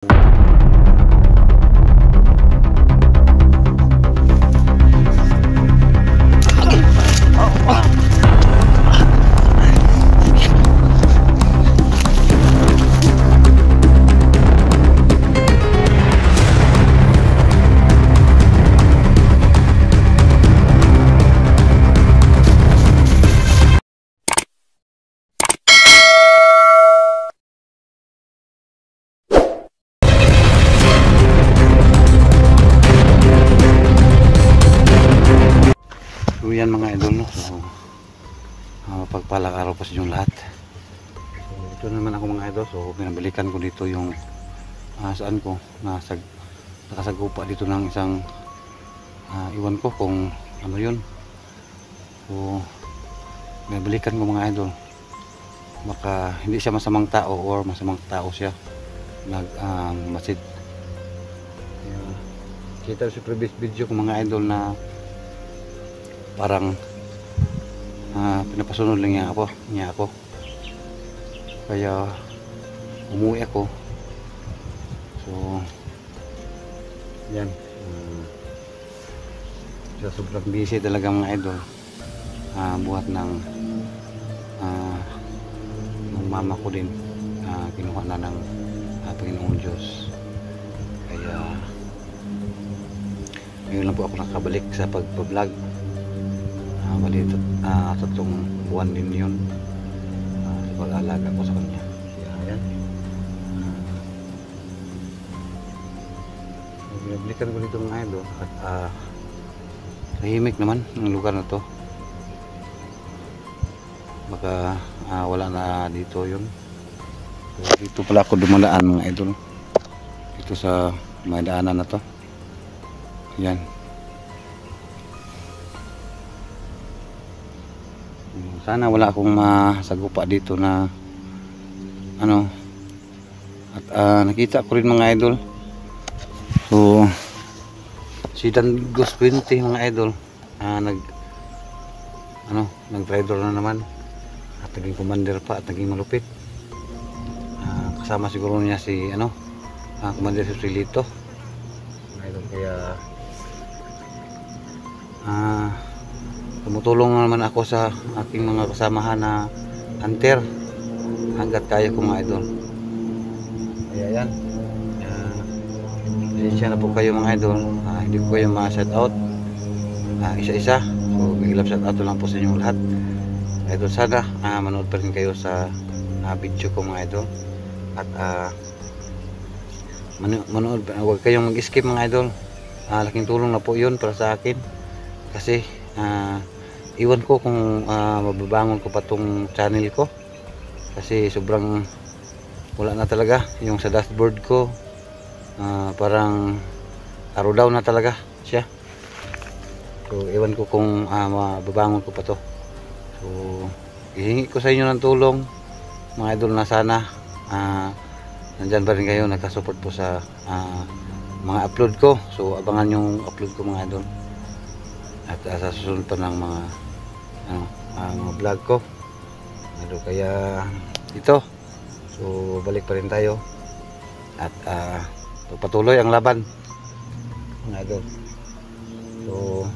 So yan mga idol, no? So pagpalang araw po sa inyong lahat. So ito naman ako mga idol. So pinabalikan ko dito yung saan ko nakasagupa dito ng isang iwan ko kung ano yun. So pinabalikan ko mga idol, baka hindi siya masamang tao or masamang tao siya masid. Kita sa previous video ko mga idol na parang pinapasunod lang niya ako kaya umuwi ako. So yan, sobrang busy talaga mga idol, buhat ng mama ko din, kinuha na ng Panginoong Diyos. Kaya ngayon lang po ako nakabalik sa pagpa-vlog. Bali tatlong buwan din yun sa pag-alaga ko sa kanya. Kaya yan, binabalikan ko dito mga idol at tahimik naman ang lugar na to. Baka wala na dito yun. So, dito pala ako dumadaan mga idol, dito sa may daanan na to. Yan, sana wala akong masagupa dito na ano. At nakita ko rin mga idol, so si Dangos 20 mga idol, nag-rider na naman at naging commander pa at naging malupit. Kasama siguro niya si Commander Joselito mga idol. Kaya tumutulong naman ako sa aking mga kasamahan na hunter hanggat kaya ko mga idol. Kaya yan, pasensya na po kayo mga idol, hindi ko kayo ma-shout out isa-isa. So big love shout out lang po sa inyong lahat idol. Sana manood pa rin kayo sa video ko mga idol, at manood, huwag kayong mag-skip mga idol. Laking tulong na po yun para sa akin, kasi iwan ko kung mababangon ko pa tong channel ko, kasi sobrang wala na talaga yung sa dashboard ko. Parang araw daw na talaga siya. So iwan ko kung mababangon ko pa to. So hihingi ko sa inyo ng tulong mga idol, na sana nandyan pa rin kayo, nagka-support po sa mga upload ko. So abangan yung upload ko mga idol, at sa susunod pa ng mga vlog ko. Kaya ito, so balik pa rin tayo at patuloy ang laban mga idol. So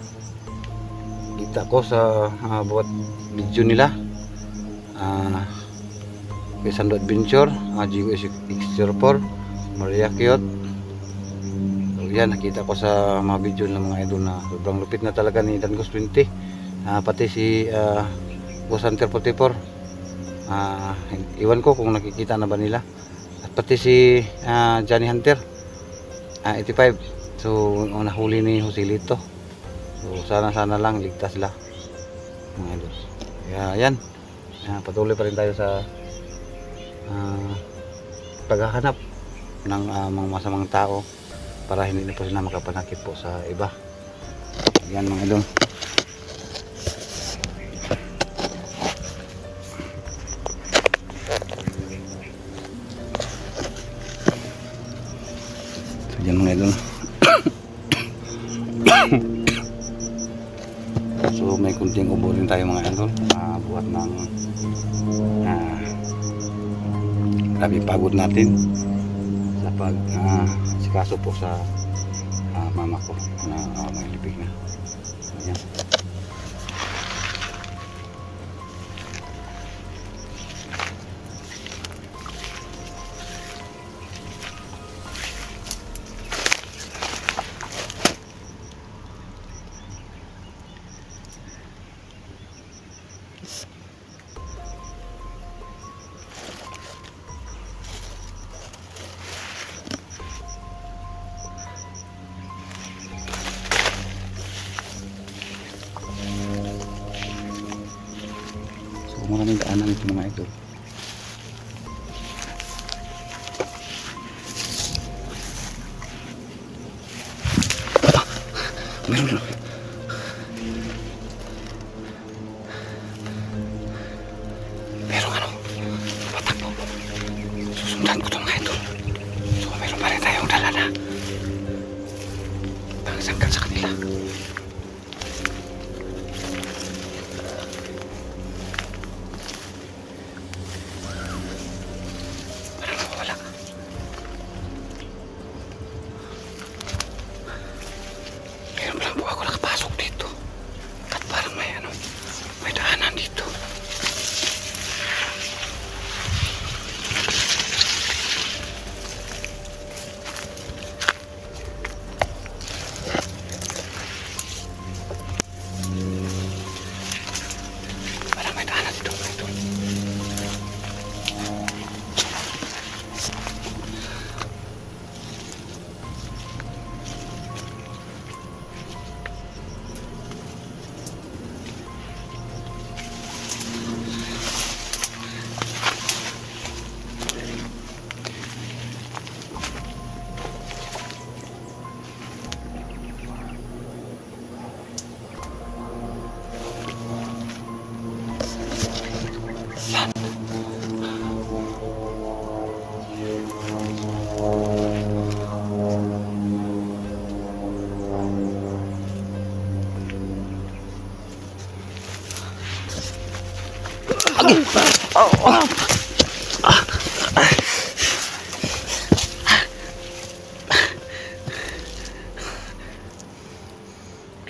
kita ko sa bawat video nila, Sando Adventure, GX04, Maria Kiot. So yan, nakita ko sa mga video ng mga idol na sobrang lupit na talaga ni Dangos 20, pati si Boss Hunter 44. Iwan ko kung nakikita na ba nila, at pati si Johnny Hunter 85. So nahuli ni Joselito. So sana lang ligtas sila mga idol. Kaya yan, patuloy pa rin tayo sa paghahanap ng mga masamang tao para hindi na po sila makapanakit po sa iba. Yan mga idol. So yan mga idol. So may kunting ubo rin tayo mga idol, buhat ng grabe pagod natin sa pag sikaso po sa mama ko na may libig na. Ayan. Maraming daanan ito mga idol. Meron. Meron ano? Patakbo. Susundan ko ito mga idol. So meron pa rin tayong dala na pangsangkal sa kanila.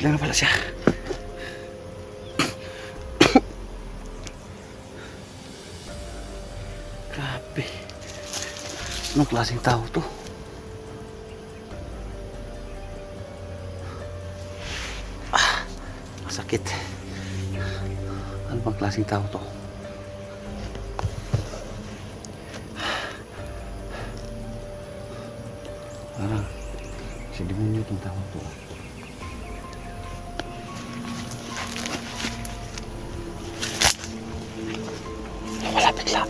Kailangan pala siya. Grabe. Anong klaseng tao to? Masakit. Ano bang klaseng tao to? Parang si demonyo itong tao to. Wala bigla.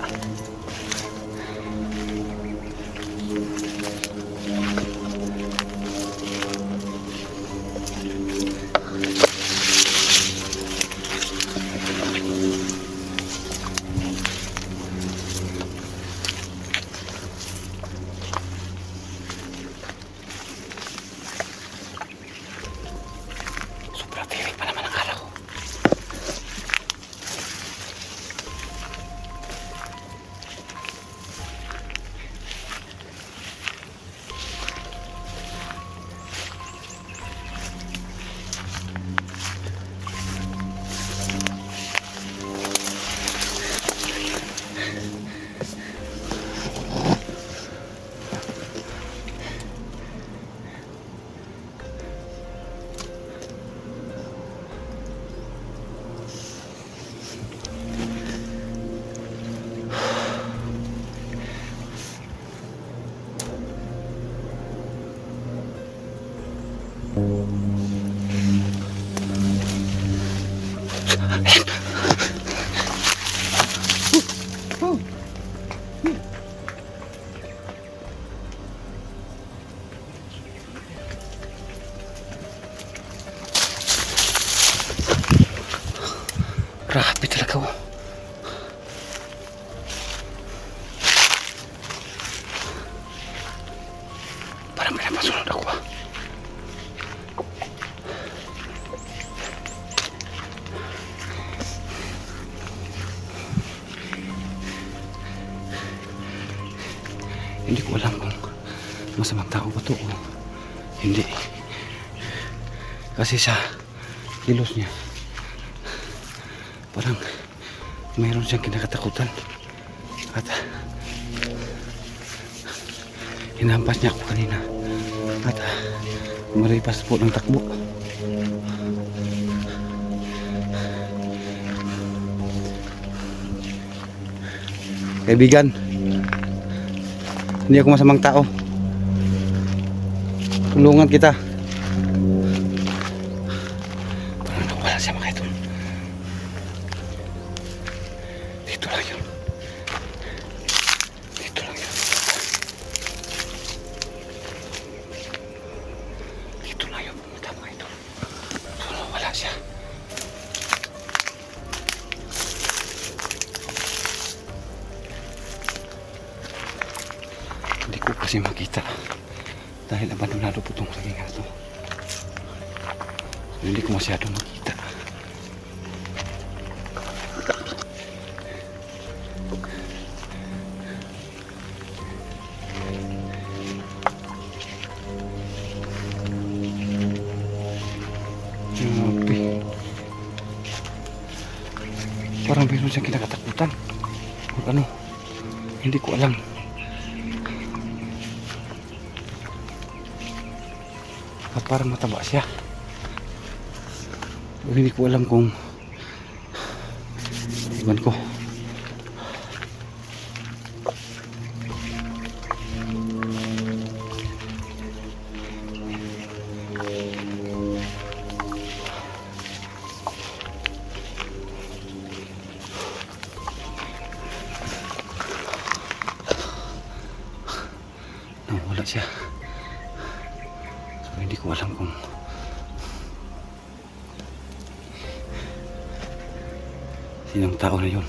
Sobrang tirik pa naman ang araw. Grabe talaga oh. Parang may napasunod ako ah. Hindi ko alam kung Ibang tao ba to? O hindi? Kasi sa kilos niya parang mayroon siyang kinakatakutan at hinampas niya ako kanina at maripas po ng takbo. Kaibigan, hindi ako masamang tao, tulungan kita. Parang nawala siya mga idol. Dito lang yun. Dito lang yun. Dito lang yun pumunta mga idol. So nawala siya. Hindi ko kasi makita dahil abandonado po itong saging na ito. So, hindi ko masyado makita. Grabe. Parang mayroon siyang kinakatakutan o ano, hindi ko alam. At parang mataba siya. Hindi ko alam kung iwan ko. Nawala siya. Hindi ko alam kung sinong tao na yun.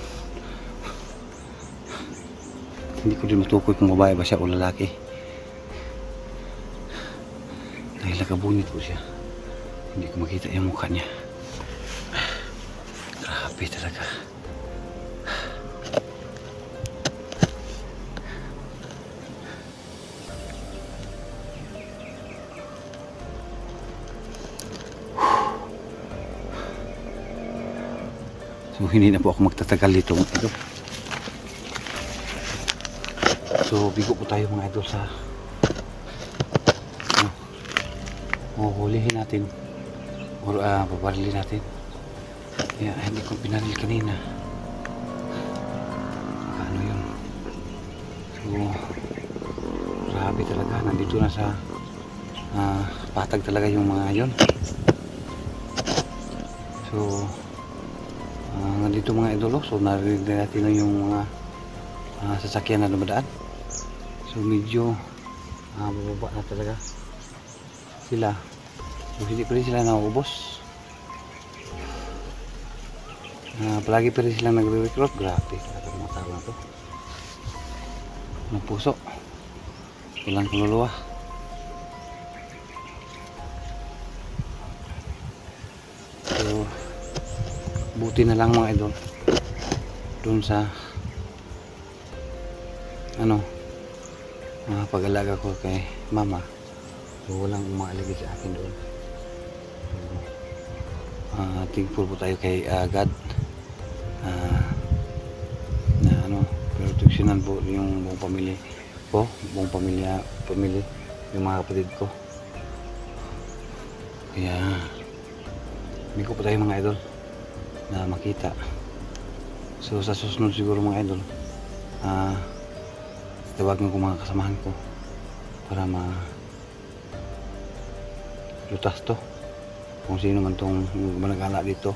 Hindi ko din matukoy kung babae ba siya o lalaki dahil nakabunit po siya. Hindi ko makita yung mukha niya. Grabe talaga. So hindi na po ako magtatagal dito mga idol. So bigo po tayo mga idol sa huhulihin natin or babarilin natin. Kaya hindi ko pinaril kanina. Ano yun? So grabe talaga. Nandito na sa patag talaga yung mga yun. So nandito mga idolo, so narinig na natin yung mga sasakyan na dumadaan. So medyo bababa na talaga sila. So hindi pa rin sila nauubos. Palagi pa rin sila nagre-recruit. Grabe, talaga mga tao na to. Ng puso. Walang kaluluwa. So buti na lang mga idol doon sa pag-alaga ko kay mama. So walang umaaligid sa akin doon. So, thankful po tayo kay God na proteksyonan po yung buong pamilya ko, buong pamilya yung mga kapatid ko. Kaya hindi ko po tayo mga idol na makita. So sa susunod siguro mga idol tawagan ko mga kasamahan ko para lutas to kung sino man tong managala dito.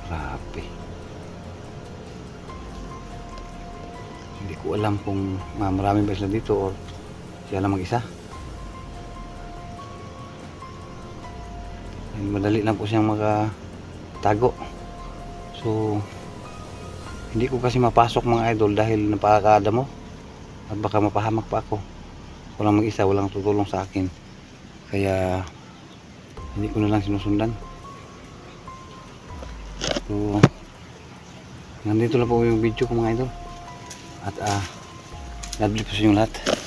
Grabe, hindi ko alam kung marami ba sila dito or siya lang mag-isa. Madali lang po siyang makatago. So hindi ko kasi mapasok mga idol dahil napakakada mo at baka mapahamak pa ako. Walang mag-isa, walang tutulong sa akin, kaya hindi ko na lang sinusundan. So nandito lang po yung video ko mga idol at God bless po sa inyong lahat.